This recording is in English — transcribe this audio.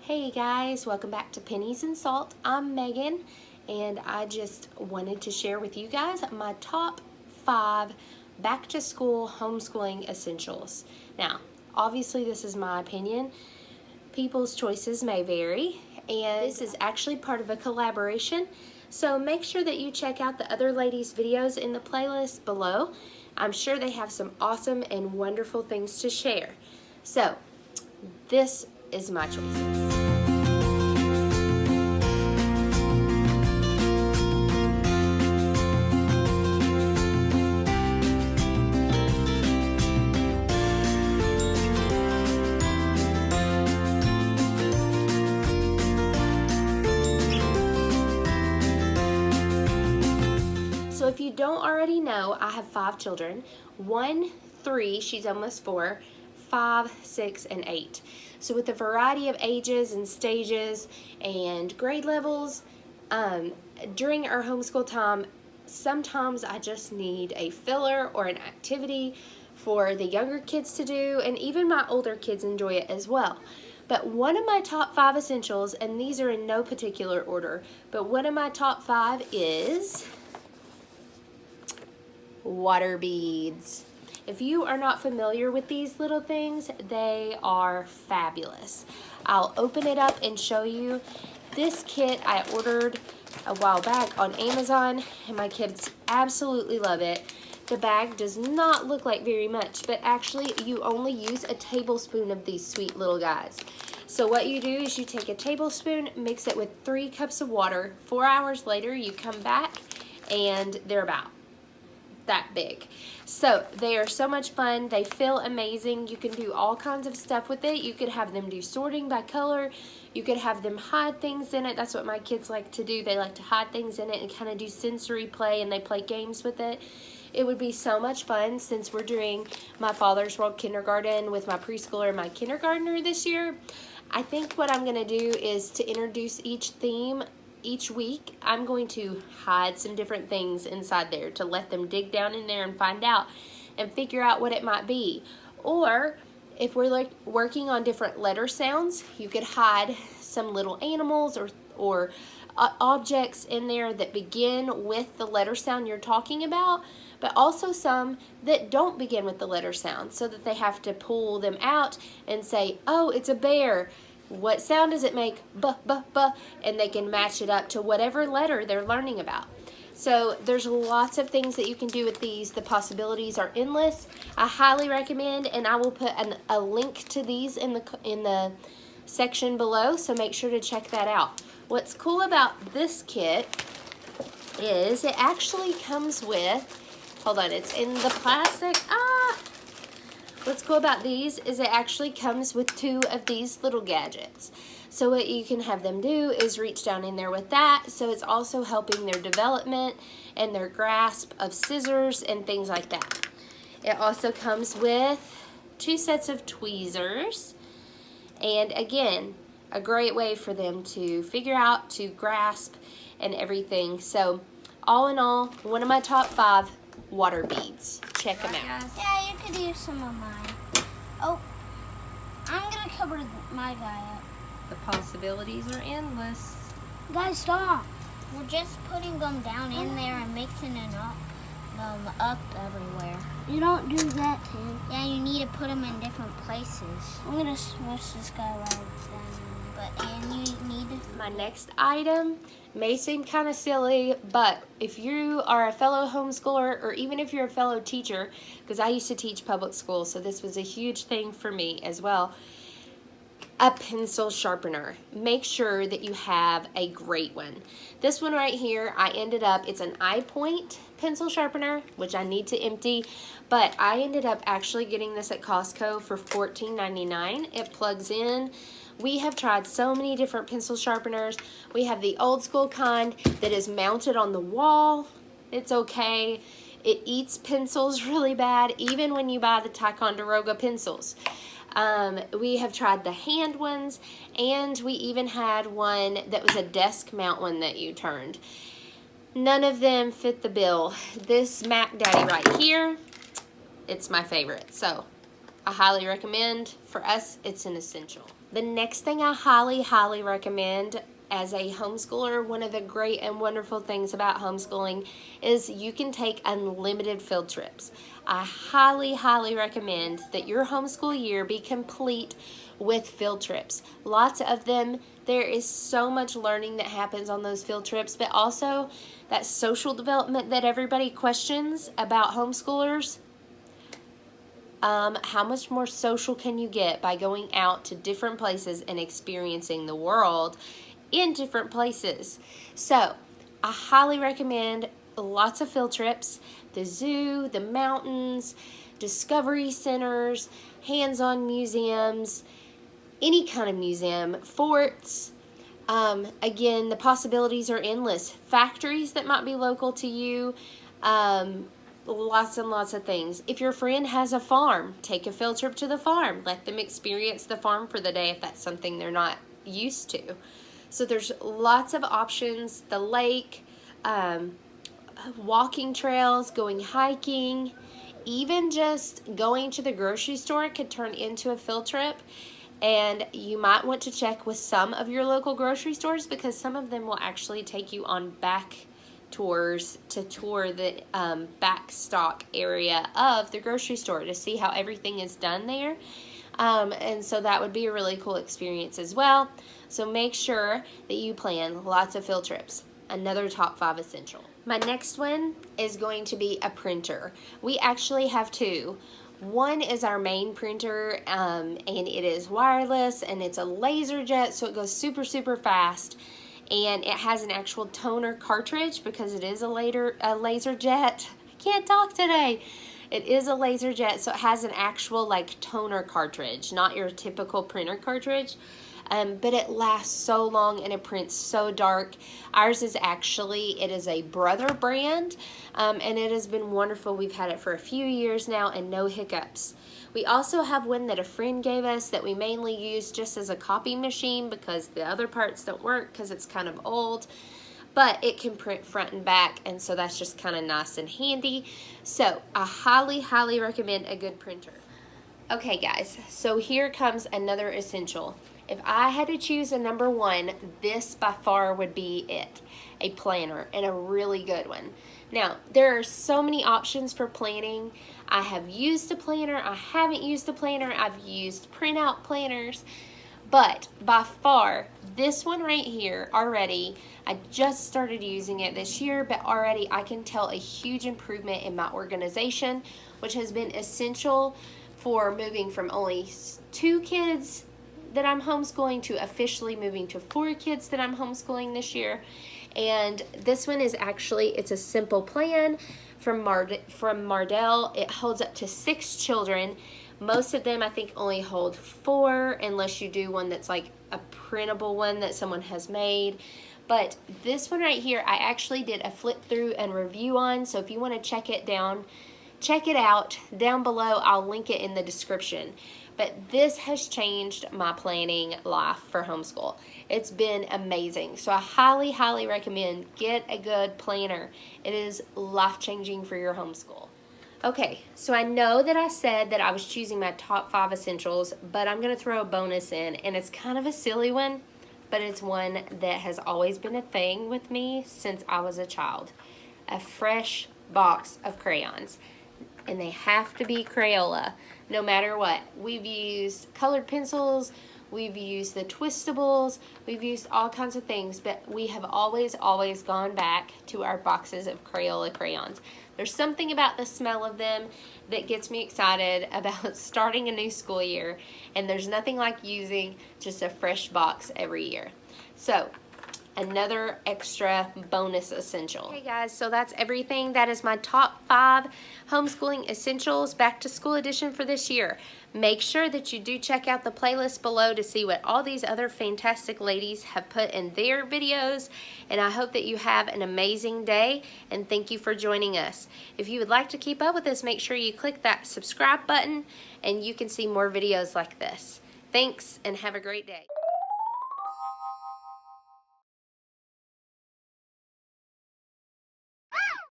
Hey guys, welcome back to Pennies and Salt. I'm Megan, and I just wanted to share with you guys my top 5 back-to-school homeschooling essentials. Now, obviously this is my opinion. People's choices may vary, and this is actually part of a collaboration, so make sure that you check out the other ladies' videos in the playlist below. I'm sure they have some awesome and wonderful things to share. So, this is my choices. So if you don't already know, I have 5 children. 1, 3, she's almost 4, 5, 6, and 8. So with a variety of ages and stages and grade levels, during our homeschool time, sometimes I just need a filler or an activity for the younger kids to do, and even my older kids enjoy it as well. But one of my top 5 essentials, and these are in no particular order, but one of my top 5 is water beads. If you are not familiar with these little things, they are fabulous. I'll open it up and show you. This kit I ordered a while back on Amazon, and my kids absolutely love it. The bag does not look like very much, but actually you only use a tablespoon of these sweet little guys. So what you do is you take a tablespoon, mix it with 3 cups of water. 4 hours later, you come back and they're about that big. So they are so much fun. They feel amazing. You can do all kinds of stuff with it. You could have them do sorting by color. You could have them hide things in it. That's what my kids like to do. They like to hide things in it and kind of do sensory play, and they play games with it. It would be so much fun since we're doing my Father's World Kindergarten with my preschooler and my kindergartner this year. I think what I'm going to do is to introduce each theme each week. I'm going to hide some different things inside there to let them dig down in there and find out and figure out what it might be. Or if we're like working on different letter sounds, you could hide some little animals or objects in there that begin with the letter sound you're talking about, but also some that don't begin with the letter sound, so that they have to pull them out and say, oh, it's a bear. What sound does it make? Buh, buh, buh. And they can match it up to whatever letter they're learning about. So there's lots of things that you can do with these. The possibilities are endless. I highly recommend, and I will put a link to these in the section below, so make sure to check that out. What's cool about this kit is it actually comes with, hold on, it's in the plastic. What's cool about these is it actually comes with 2 of these little gadgets. So what you can have them do is reach down in there with that. So it's also helping their development and their grasp of scissors and things like that. It also comes with 2 sets of tweezers. And again, a great way for them to figure out, to grasp and everything. So all in all, one of my top 5 water beads. Check them out. Yeah, you could use some of mine. Oh, I'm gonna cover my guy up. The possibilities are endless. Guys, stop. We're just putting them down in there and mixing it up everywhere. You don't do that, Tim. Yeah, you need to put them in different places. I'm gonna smush this guy right down. And you need to... My next item may seem kind of silly, but if you are a fellow homeschooler, or even if you're a fellow teacher, because I used to teach public school, so this was a huge thing for me as well, a pencil sharpener. Make sure that you have a great one. This one right here, it's an iPoint pencil sharpener, which I need to empty, but I ended up actually getting this at Costco for $14.99. It plugs in. We have tried so many different pencil sharpeners. We have the old school kind that is mounted on the wall. It's okay. It eats pencils really bad, even when you buy the Ticonderoga pencils. We have tried the hand ones, and we even had one that was a desk mount one that you turned. None of them fit the bill. This Mac Daddy right here, it's my favorite. So I highly recommend. For us, it's an essential. The next thing I highly recommend as a homeschooler, one of the great and wonderful things about homeschooling is you can take unlimited field trips. I highly recommend that your homeschool year be complete with field trips. Lots of them. There is so much learning that happens on those field trips, but also that social development that everybody questions about homeschoolers. How much more social can you get by going out to different places and experiencing the world in different places? So I highly recommend lots of field trips, the zoo, the mountains, discovery centers, hands-on museums, any kind of museum, forts. Again, the possibilities are endless. Factories that might be local to you, lots and lots of things. If your friend has a farm, take a field trip to the farm. Let them experience the farm for the day if that's something they're not used to. So there's lots of options. The lake, walking trails, going hiking, even just going to the grocery store could turn into a field trip. And you might want to check with some of your local grocery stores because some of them will actually take you on back tours to tour the back stock area of the grocery store to see how everything is done there. And so that would be a really cool experience as well. So make sure that you plan lots of field trips. Another top 5 essential. My next one is going to be a printer. We actually have 2. One is our main printer, and it is wireless, and it's a laser jet, so it goes super fast. And it has an actual toner cartridge because it is a laser jet. I can't talk today. It is a laser jet, so it has an actual like toner cartridge, not your typical printer cartridge. But it lasts so long and it prints so dark. Ours is actually, it is a Brother brand, and it has been wonderful. We've had it for a few years now and no hiccups. We also have one that a friend gave us that we mainly use just as a copy machine because the other parts don't work because it's kind of old. But it can print front and back, and so that's just kind of nice and handy. So I highly recommend a good printer. Okay guys, so here comes another essential. If I had to choose a number 1, this by far would be it. A planner, and a really good one. Now, there are so many options for planning. I have used a planner, I haven't used a planner, I've used printout planners, but by far, this one right here already, I just started using it this year, but already I can tell a huge improvement in my organization, which has been essential for moving from only 2 kids that I'm homeschooling to officially moving to 4 kids that I'm homeschooling this year. And this one is actually, it's a simple plan from Mardell. It holds up to 6 children. Most of them I think only hold 4 unless you do one that's like a printable one that someone has made. But this one right here, I actually did a flip through and review on. So if you want to check it out down below. I'll link it in the description. But this has changed my planning life for homeschool. It's been amazing. So I highly recommend get a good planner. It is life-changing for your homeschool. Okay, so I know that I said that I was choosing my top 5 essentials, but I'm going to throw a bonus in, and it's kind of a silly one, but it's one that has always been a thing with me since I was a child. A fresh box of crayons. And they have to be Crayola, no matter what. We've used colored pencils, we've used the twistables, we've used all kinds of things, but we have always gone back to our boxes of Crayola crayons. There's something about the smell of them that gets me excited about starting a new school year, and there's nothing like using just a fresh box every year. So, another extra bonus essential. Okay guys, so that's everything. That is my top 5 homeschooling essentials back to school edition for this year. Make sure that you do check out the playlist below to see what all these other fantastic ladies have put in their videos, and I hope that you have an amazing day, and thank you for joining us. If you would like to keep up with us, make sure you click that subscribe button and you can see more videos like this. Thanks and have a great day.